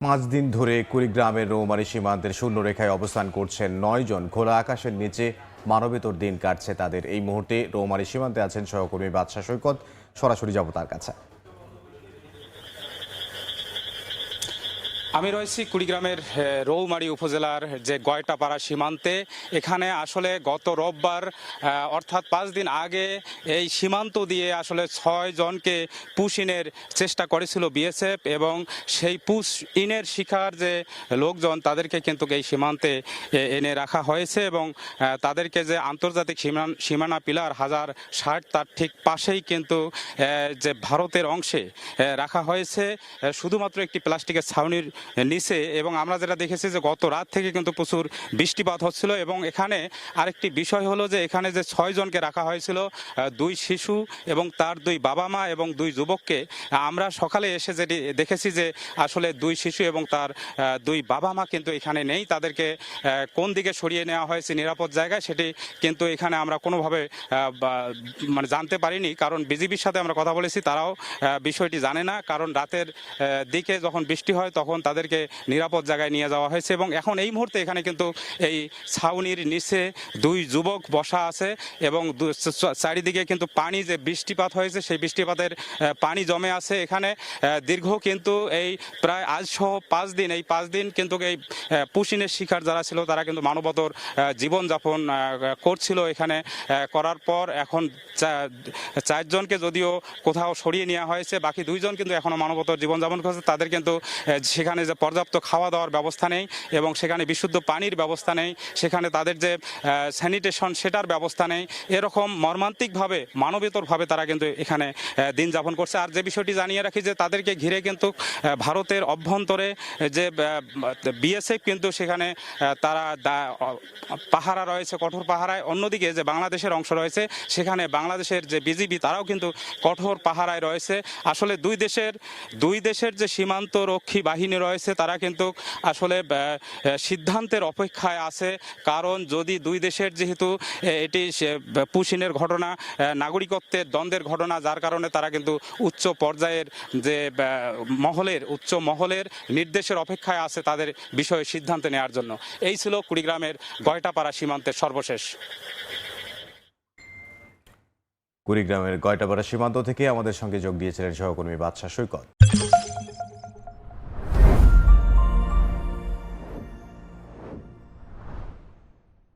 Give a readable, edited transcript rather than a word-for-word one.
5 দিন ধরে কুড়িগ্রামের রৌমারী সীমান্তের শূন্যরেখায় অবস্থান করছেন 9 জন। খোলা আকাশের নিচে মানবেতর দিন কাটছে তাদের। এই মুহূর্তে রৌমারী সীমান্তে আছেন সহকর্মী বাদশা সৈকত। সরাসরি যাব তার কাছে। আমি রয়েছি কুড়িগ্রামের রৌমারী উপজেলার যে গয়টাপাড়া সীমান্তে। এখানে আসলে গত রোববার অর্থাৎ 5 দিন আগে এই সীমান্ত দিয়ে আসলে 6 জনকে পুশ ইনের চেষ্টা করেছিল বিএসএফ, এবং সেই পুশ ইনের শিকার যে লোকজন তাদেরকে কিন্তু এই সীমান্তে এনে রাখা হয়েছে, এবং তাদেরকে যে আন্তর্জাতিক সীমানা পিলার 1060 তার ঠিক পাশেই কিন্তু যে ভারতের অংশে রাখা হয়েছে শুধুমাত্র একটি প্লাস্টিকের ছাউনির নিচে। এবং আমরা যেটা দেখেছি যে গত রাত থেকে কিন্তু প্রচুর বৃষ্টিপাত হচ্ছিল, এবং এখানে আরেকটি বিষয় হলো যে এখানে যে 6 জনকে রাখা হয়েছিল, 2 শিশু এবং তার 2 বাবা মা এবং 2 যুবককে আমরা সকালে এসে যেটি দেখেছি যে আসলে 2 শিশু এবং তার 2 বাবা মা কিন্তু এখানে নেই। তাদেরকে কোন দিকে সরিয়ে নেওয়া হয়েছে নিরাপদ জায়গায় সেটি কিন্তু এখানে আমরা কোনোভাবে মানে জানতে পারিনি, কারণ বিজিবির সাথে আমরা কথা বলেছি, তারাও বিষয়টি জানে না। কারণ রাতের দিকে যখন বৃষ্টি হয় তখন তাদেরকে নিরাপদ জায়গায় নিয়ে যাওয়া হয়েছে, এবং এখন এই মুহূর্তে এখানে কিন্তু এই ছাউনির নিচে 2 যুবক বসা আছে, এবং চারিদিকে কিন্তু পানি যে বৃষ্টিপাত হয়েছে সেই বৃষ্টিপাতের পানি জমে আছে এখানে। দীর্ঘ কিন্তু এই প্রায় আজ সহ 5 দিন, এই 5 দিন কিন্তু এই পুশিনের শিকার যারা ছিল তারা কিন্তু মানবতর জীবনযাপন করছিল এখানে। করার পর এখন 4 জনকে যদিও কোথাও সরিয়ে নেওয়া হয়েছে, বাকি 2 জন কিন্তু এখনো মানবতর জীবনযাপন করছে। তাদের কিন্তু সেখানে যে পর্যাপ্ত খাওয়া দাওয়ার ব্যবস্থা নেই, এবং সেখানে বিশুদ্ধ পানির ব্যবস্থা নেই, সেখানে তাদের যে স্যানিটেশন সেটার ব্যবস্থা নেই। এরকম মর্মান্তিকভাবে মানবেতরভাবে তারা কিন্তু এখানে দিন যাপন করছে। আর যে বিষয়টি জানিয়ে রাখি যে তাদেরকে ঘিরে কিন্তু ভারতের অভ্যন্তরে যে বিএসএফ কিন্তু সেখানে তারা পাহারা রয়েছে, কঠোর পাহারায়। অন্যদিকে যে বাংলাদেশের অংশ রয়েছে সেখানে বাংলাদেশের যে বিজিবি তারাও কিন্তু কঠোর পাহারায় রয়েছে। আসলে দুই দেশের যে সীমান্ত রক্ষী বাহিনী রয়েছে তারা কিন্তু আসলে সিদ্ধান্তের অপেক্ষায় আছে, কারণ যদি 2 দেশের যেহেতু এটি পুশিনের ঘটনা, নাগরিকত্বের দ্বন্দ্বের ঘটনা, যার কারণে তারা কিন্তু উচ্চ পর্যায়ের যে উচ্চ মহলের নির্দেশের অপেক্ষায় আছে তাদের বিষয়ে সিদ্ধান্ত নেওয়ার জন্য। এই ছিল কুড়িগ্রামের গয়টাপাড়া সীমান্তের সর্বশেষ। কুড়িগ্রামের গয়টাপাড়া সীমান্ত থেকে আমাদের সঙ্গে যোগ দিয়েছিলেন সহকর্মী বাদশা সৈকত।